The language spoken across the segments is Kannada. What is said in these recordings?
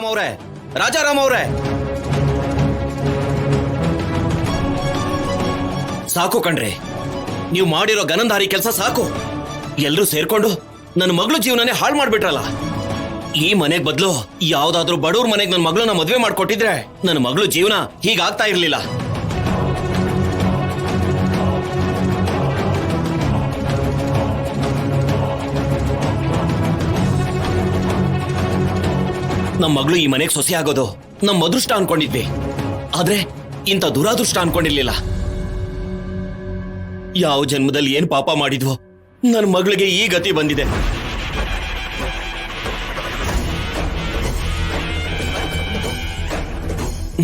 ರಾಜಾರಾಮ್ ಅವ್ರೆ, ರಾಜಾರಾಮ್ ಅವ್ರೆ, ಸಾಕು ಕಣ್ರಿ, ನೀವು ಮಾಡಿರೋ ಗನಂಧಾರಿ ಕೆಲಸ ಸಾಕು. ಎಲ್ರೂ ಸೇರ್ಕೊಂಡು ನನ್ನ ಮಗಳು ಜೀವನನೇ ಹಾಳು ಮಾಡ್ಬಿಟ್ರಲ್ಲ. ಈ ಮನೆಗ್ ಬದಲು ಯಾವ್ದಾದ್ರು ಬಡವ್ರ ಮನೆಗ್ ನನ್ನ ಮಗಳನ್ನ ಮದ್ವೆ ಮಾಡ್ಕೊಟ್ಟಿದ್ರೆ ನನ್ನ ಮಗಳು ಜೀವನ ಹೀಗಾಗ್ತಾ ಇರ್ಲಿಲ್ಲ. ನಮ್ಮ ಮಗಳು ಈ ಮನೆಗೆ ಸೊಸೆ ಆಗೋದು ನಮ್ಮ ಅದೃಷ್ಟ ಅನ್ಕೊಂಡಿದ್ವಿ, ಆದ್ರೆ ಇಂಥ ದುರಾದೃಷ್ಟ ಅನ್ಕೊಂಡಿರ್ಲಿಲ್ಲ. ಯಾವ ಜನ್ಮದಲ್ಲಿ ಏನ್ ಪಾಪ ಮಾಡಿದ್ವೋ ನನ್ನ ಮಗಳಿಗೆ ಈ ಗತಿ ಬಂದಿದೆ.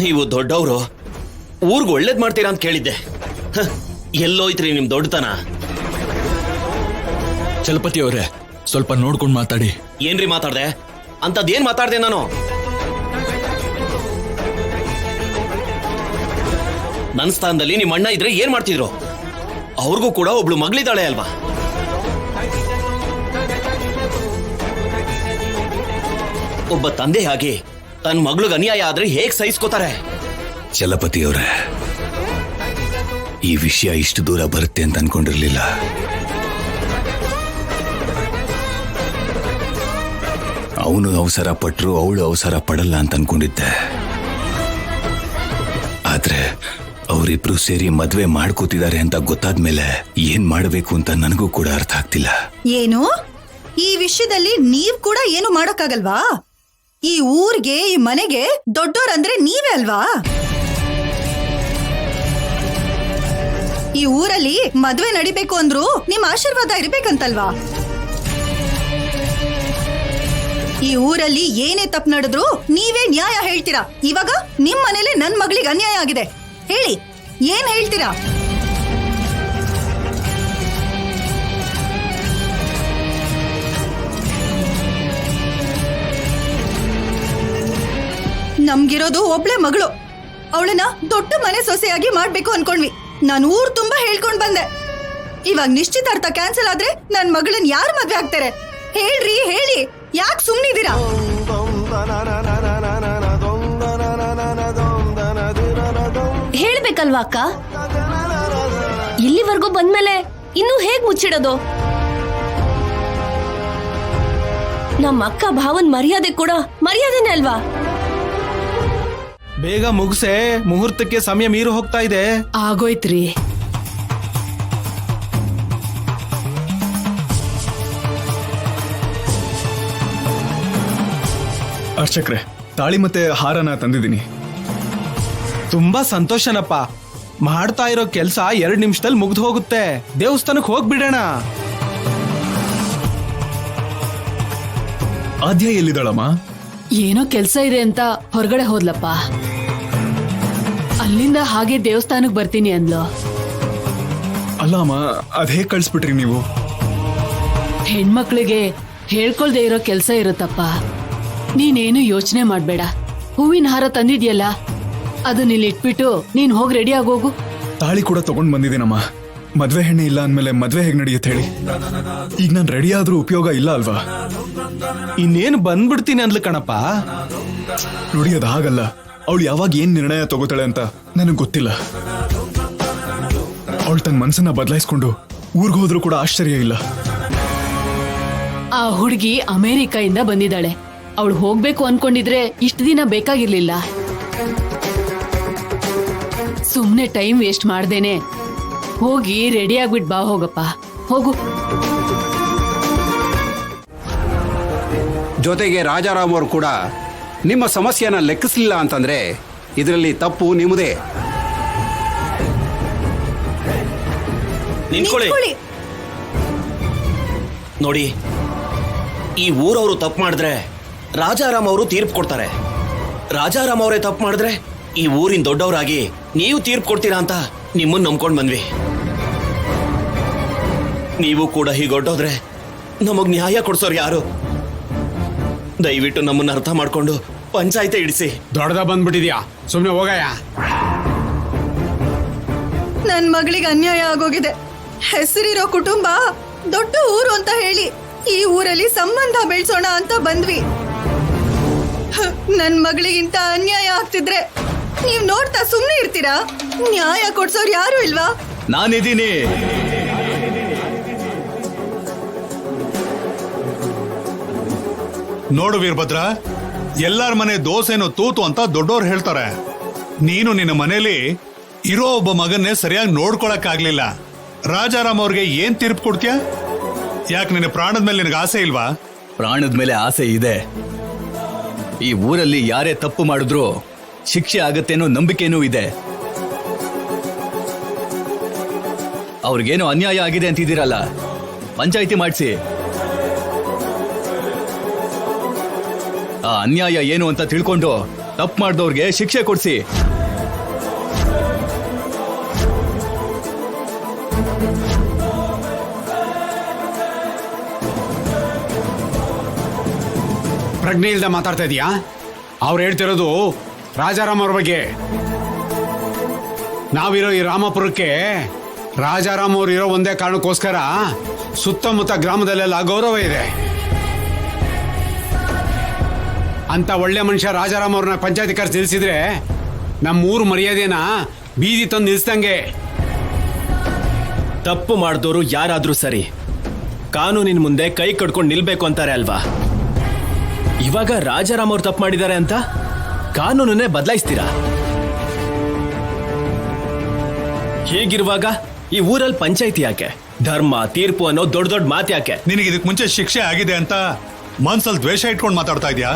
ನೀವು ದೊಡ್ಡವರು, ಊರ್ಗ್ ಒಳ್ಳೇದ್ ಮಾಡ್ತೀರಾ ಅಂತ ಕೇಳಿದ್ದೆ. ಎಲ್ಲೋಯ್ತ್ರಿ ನಿಮ್ ದೊಡ್ಡತನ? ಚಲಪತಿ ಅವರೇ, ಸ್ವಲ್ಪ ನೋಡ್ಕೊಂಡು ಮಾತಾಡಿ. ಏನ್ರಿ ಮಾತಾಡ್ದೆ? ಅಂತದೇನ್ ಮಾತಾಡ್ದೆ ನಾನು? ನನ್ನ ಸ್ಥಾನದಲ್ಲಿ ನಿಮ್ಮ ಅಣ್ಣ ಇದ್ರೆ ಏನ್ ಮಾಡ್ತಿದ್ರು? ಅವ್ರಿಗೂ ಕೂಡ ಒಬ್ಳು ಮಗಳಿದ್ದಾಳೆ ಅಲ್ವಾ? ಒಬ್ಬ ತಂದೆಯಾಗಿ ತನ್ನ ಮಗಳಿಗೆ ಅನ್ಯಾಯ ಆದ್ರೆ ಹೇಗ್ ಸಹಿಸ್ಕೋತಾರೆ? ಚಲಪತಿ ಅವರೇ, ಈ ವಿಷಯ ಇಷ್ಟು ದೂರ ಬರುತ್ತೆ ಅಂತ ಅನ್ಕೊಂಡಿರ್ಲಿಲ್ಲ. ಅವನು ಅವಸರ ಪಟ್ರು ಅವಳು ಅವಸರ ಪಡಲ್ಲ ಅಂತ ಅನ್ಕೊಂಡಿದ್ದೆ. ಆದ್ರೆ ಅವರಿಬ್ರು ಸೇರಿ ಮದ್ವೆ ಮಾಡ್ಕೋತಿದ್ದಾರೆ ಅಂತ ಗೊತ್ತಾದ್ಮೇಲೆ ಏನ್ ಮಾಡಬೇಕು ಅಂತ ನನಗೂ ಕೂಡ ಅರ್ಥ ಆಗ್ತಿಲ್ಲ. ಏನು ಈ ವಿಷಯದಲ್ಲಿ ನೀವ್ ಕೂಡ ಏನು ಮಾಡೋಕ್ಕಾಗಲ್ವಾ? ಈ ಊರ್ಗೆ ಈ ಮನೆಗೆ ದೊಡ್ಡೋರಂದ್ರೆ ನೀವೇ ಅಲ್ವಾ? ಈ ಊರಲ್ಲಿ ಮದ್ವೆ ನಡಿಬೇಕು ಅಂದ್ರು ನಿಮ್ ಆಶೀರ್ವಾದ ಇರ್ಬೇಕಂತಲ್ವಾ? ಈ ಊರಲ್ಲಿ ಏನೇ ತಪ್ಪು ನಡೆದ್ರು ನೀವೇ ನ್ಯಾಯ ಹೇಳ್ತೀರಾ. ಇವಾಗ ನಿಮ್ ಮನೇಲಿ ನನ್ ಮಗಳಿಗೆ ಅನ್ಯಾಯ ಆಗಿದೆ, ಹೇಳಿ ಏನ್ ಹೇಳ್ತೀರಾ? ನಮ್ಗಿರೋದು ಒಬ್ಳೆ ಮಗಳು, ಅವಳನ್ನ ದೊಡ್ಡ ಮನೆ ಸೊಸೆಯಾಗಿ ಮಾಡ್ಬೇಕು ಅನ್ಕೊಂಡ್ವಿ. ನಾನು ಊರ್ ತುಂಬಾ ಹೇಳ್ಕೊಂಡ್ ಬಂದೆ. ಇವಾಗ ನಿಶ್ಚಿತಾರ್ಥ ಕ್ಯಾನ್ಸಲ್ ಆದ್ರೆ ನನ್ ಮಗಳನ್ ಯಾರು ಮದ್ವೆ ಆಗ್ತಾರೆ? ಹೇಳ್ರಿ ಹೇಳಿ, ಯಾಕೆ ಸುಮ್ನಿದ್ದೀರಾ? ಹೇಳ್ಬೇಕಲ್ವಾ ಅಕ್ಕ? ಇಲ್ಲಿವರೆಗೂ ಬಂದ್ಮೇಲೆ ಇನ್ನೂ ಹೇಗ್ ಮುಚ್ಚಿಡೋದು? ನಮ್ಮ ಅಕ್ಕ ಭಾವನ್ ಮರ್ಯಾದೆ ಕೂಡ ಮರ್ಯಾದೆನೇ ಅಲ್ವಾ? ಬೇಗ ಮುಗಿಸೆ, ಮುಹೂರ್ತಕ್ಕೆ ಸಮಯ ಮೀರು ಹೋಗ್ತಾ ಇದೆ. ಆಗೋಯ್ತ್ರಿ. ಅರ್ಚಕ್ರೆ, ತಾಳಿ ಮತ್ತೆ ಹಾರನ ತಂದಿದ್ದೀನಿ. ತುಂಬಾ ಸಂತೋಷನಪ್ಪ. ಮಾಡ್ತಾ ಇರೋ ಕೆಲ್ಸ 2 ನಿಮಿಷದಲ್ಲಿ ಮುಗ್ದು ಹೋಗುತ್ತೆ. ದೇವಸ್ಥಾನಕ್ಕೆ ಹೋಗ್ಬಿಡೋಣ. ಆದ್ಯ ಎಲ್ಲಿದ್ದಾಳಮ್ಮ? ಏನೋ ಕೆಲ್ಸ ಇದೆ ಅಂತ ಹೊರಗಡೆ ಹೋದ್ಲಪ್ಪ. ಅಲ್ಲಿಂದ ಹಾಗೆ ದೇವಸ್ಥಾನಕ್ಕೆ ಬರ್ತೀನಿ ಅಂದ್ಲು. ಅಲ್ಲ ಅಮ್ಮ, ಅದ್ ಹೇಗ್ ಕಳ್ಸ್ಬಿಟ್ರಿ ನೀವು? ಹೆಣ್ಮಕ್ಳಿಗೆ ಹೇಳ್ಕೊಳ್ದೆ ಇರೋ ಕೆಲ್ಸ ಇರುತ್ತಪ್ಪ. ನೀನೇನು ಯೋಚನೆ ಮಾಡ್ಬೇಡ. ಹೂವಿನ ಹಾರ ತಂದಿದ್ಯಲ್ಲ, ಅದನ್ನ ಇಲ್ಲಿ ಇಟ್ಬಿಟ್ಟು ನೀನ್ ಹೋಗಿ ರೆಡಿ ಆಗೋಗು. ತಾಳಿ ಕೂಡ ತಗೊಂಡ್ ಬಂದಿದ್ದೀನಮ್ಮ. ಮದ್ವೆ ಹೆಣ್ಣೆ ಇಲ್ಲ ಅಂದ್ಮೇಲೆ ಮದ್ವೆ ಹೇಗ್ ನಡೆಯುತ್ತೆ ಹೇಳಿ? ಈಗ ನಾನ್ ರೆಡಿ ಆದ್ರೂ ಉಪಯೋಗ ಇಲ್ಲ ಅಲ್ವಾ? ಇನ್ನೇನು ಬಂದ್ಬಿಡ್ತೀನಿ ಅಂದ್ಲು ಕಣಪ್ಪ. ನೋಡಿ, ಅದ್ ಹಾಗಲ್ಲ. ಅವಳು ಯಾವಾಗ ಏನ್ ನಿರ್ಣಯ ತಗೋತಾಳೆ ಅಂತ ನನಗ್ ಗೊತ್ತಿಲ್ಲ. ಅವಳು ತನ್ನ ಮನ್ಸನ್ನ ಬದಲಾಯಿಸ್ಕೊಂಡು ಊರ್ಗ್ ಹೋದ್ರೂ ಕೂಡ ಆಶ್ಚರ್ಯ ಇಲ್ಲ. ಆ ಹುಡುಗಿ ಅಮೆರಿಕಾಯಿಂದ ಬಂದಿದ್ದಾಳೆ. ಅವಳು ಹೋಗ್ಬೇಕು ಅನ್ಕೊಂಡಿದ್ರೆ ಇಷ್ಟು ದಿನ ಬೇಕಾಗಿರ್ಲಿಲ್ಲ. ಸುಮ್ನೆ ಟೈಮ್ ವೇಸ್ಟ್ ಮಾಡ್ದೇನೆ ಹೋಗಿ ರೆಡಿ ಆಗ್ಬಿಟ್ ಬಾ. ಹೋಗಪ್ಪ, ಹೋಗು. ಜೊತೆಗೆ ರಾಜಾರಾಮ್ ಅವರು ಕೂಡ ನಿಮ್ಮ ಸಮಸ್ಯೆನ ಲೆಕ್ಕಿಸಲಿಲ್ಲ ಅಂತಂದ್ರೆ ಇದರಲ್ಲಿ ತಪ್ಪು ನಿಮ್ಮದೇ. ನಿಂತ್ಕೊಳ್ಳಿ. ನೋಡಿ, ಈ ಊರವರು ತಪ್ಪು ಮಾಡಿದ್ರೆ ರಾಜಾರಾಮ್ ಅವರು ತೀರ್ಪು ಕೊಡ್ತಾರೆ. ರಾಜಾರಾಮ್ ಅವರೇ ತಪ್ಪು ಮಾಡಿದ್ರೆ ಈ ಊರಿನ ದೊಡ್ಡವರಾಗಿ ನೀವು ತೀರ್ಪು ಕೊಡ್ತೀರಾ ಅಂತ ನಿಮ್ಮನ್ನ ನಂಬ್ಕೊಂಡ್ ಬಂದ್ವಿ. ನೀವು ಕೂಡ ಹೀಗೊಟ್ಟೋದ್ರೆ ನಮಗ್ ನ್ಯಾಯ ಕೊಡ್ಸೋರು ಯಾರು? ದಯವಿಟ್ಟು ನಮ್ಮನ್ನ ಅರ್ಥ ಮಾಡ್ಕೊಂಡು ಪಂಚಾಯತೆ ಇಡಿಸಿ. ದೊಡ್ಡದ ಬಂದ್ಬಿಟ್ಟಿದ್ಯಾ, ಸುಮ್ನೆ ಹೋಗಯ್ಯ. ನನ್ ಮಗಳಿಗೆ ಅನ್ಯಾಯ ಆಗೋಗಿದೆ. ಹೆಸರಿರೋ ಕುಟುಂಬ, ದೊಡ್ಡ ಊರು ಅಂತ ಹೇಳಿ ಈ ಊರಲ್ಲಿ ಸಂಬಂಧ ಬೆಳೆಸೋಣ ಅಂತ ಬಂದ್ವಿ. ನನ್ ಮಗಳಿಗಿಂತ ಅನ್ಯಾಯ ಆಗ್ತಿದ್ರೆ ನೀವ್ ನೋಡ್ತಾ ಸುಮ್ನೆ ಇರ್ತೀರಾ? ನ್ಯಾಯ ಕೊಡ್ಸೋರು ಯಾರು ಇಲ್ವಾ? ನಾನಿದ್ದೀನಿ. ನೋಡು ವೀರಭದ್ರ, ಎಲ್ಲಾರ ಮನೆ ದೋಸೆನೋ ತೂತು ಅಂತ ದೊಡ್ಡೋರು ಹೇಳ್ತಾರೆ. ನೀನು ನಿನ್ನ ಮನೇಲಿ ಇರೋ ಒಬ್ಬ ಮಗನ್ನೇ ಸರಿಯಾಗಿ ನೋಡ್ಕೊಳಕ್ಕಾಗ್ಲಿಲ್ಲ. ರಾಜಾರಾಮ್ ಅವ್ರಿಗೆ ಏನ್ ತೀರ್ಪು ಕೊಡ್ತೀಯ? ಯಾಕೆ ನಿನ್ನ ಪ್ರಾಣದ ಮೇಲೆ ನಿನಗೆ ಆಸೆ ಇಲ್ವಾ? ಪ್ರಾಣದ ಮೇಲೆ ಆಸೆ ಇದೆ. ಈ ಊರಲ್ಲಿ ಯಾರೇ ತಪ್ಪು ಮಾಡಿದ್ರು ಶಿಕ್ಷೆ ಆಗತ್ತೇನೋ ನಂಬಿಕೆನೂ ಇದೆ. ಅವ್ರಿಗೇನೋ ಅನ್ಯಾಯ ಆಗಿದೆ ಅಂತಿದ್ದೀರಲ್ಲ, ಪಂಚಾಯಿತಿ ಮಾಡಿಸಿ. ಆ ಅನ್ಯಾಯ ಏನು ಅಂತ ತಿಳ್ಕೊಂಡು ತಪ್ಪು ಮಾಡಿದವ್ರಿಗೆ ಶಿಕ್ಷೆ ಕೊಡ್ಸಿ. ಪ್ರಜ್ಞೆ ಇಲ್ದ ಮಾತಾಡ್ತಾ ಇದೀಯಾ? ಅವ್ರು ಹೇಳ್ತಿರೋದು ರಾಜಾರಾಮ್ ಅವ್ರ ಬಗ್ಗೆ. ನಾವಿರೋ ಈ ರಾಮಪುರಕ್ಕೆ ರಾಜಾರಾಮ್ ಅವ್ರು ಇರೋ ಒಂದೇ ಕಾರಣಕ್ಕೋಸ್ಕರ ಸುತ್ತಮುತ್ತ ಗ್ರಾಮದಲ್ಲೆಲ್ಲ ಗೌರವ ಇದೆ. ಅಂತ ಒಳ್ಳೆ ಮನುಷ್ಯ ರಾಜಾರಾಮ್ ಅವ್ರನ್ನ ಪಂಚಾಯತಿ ಕರೆಸಿ ನಿಲ್ಸಿದ್ರೆ ನಮ್ಮೂರು ಮರ್ಯಾದೆನ ಬೀದಿ ತಂದು ನಿಲ್ಸ್ದಂಗೆ. ತಪ್ಪು ಮಾಡಿದವರು ಯಾರಾದ್ರೂ ಸರಿ, ಕಾನೂನಿನ ಮುಂದೆ ಕೈ ಕಟ್ಕೊಂಡು ನಿಲ್ಬೇಕು ಅಂತಾರೆ ಅಲ್ವಾ? ಇವಾಗ ರಾಜಾರಾಮ್ ಅವ್ರು ತಪ್ಪು ಮಾಡಿದ್ದಾರೆ ಅಂತ ಕಾನೂನನ್ನೇ ಬದಲಾಯಿಸ್ತೀರಾ? ಹೀಗಿರುವಾಗ ಈ ಊರಲ್ಲಿ ಪಂಚಾಯಿತಿ ಯಾಕೆ? ಧರ್ಮ ತೀರ್ಪು ಅನ್ನೋ ದೊಡ್ಡ ದೊಡ್ಡ ಮಾತು ಯಾಕೆ? ನಿನಗೆ ಇದಕ್ಕೆ ಮುಂಚೆ ಶಿಕ್ಷೆ ಆಗಿದೆ ಅಂತ ಮನ್ಸಲ್ಲಿ ದ್ವೇಷ ಇಟ್ಕೊಂಡು ಮಾತಾಡ್ತಾ ಇದೀಯಾ?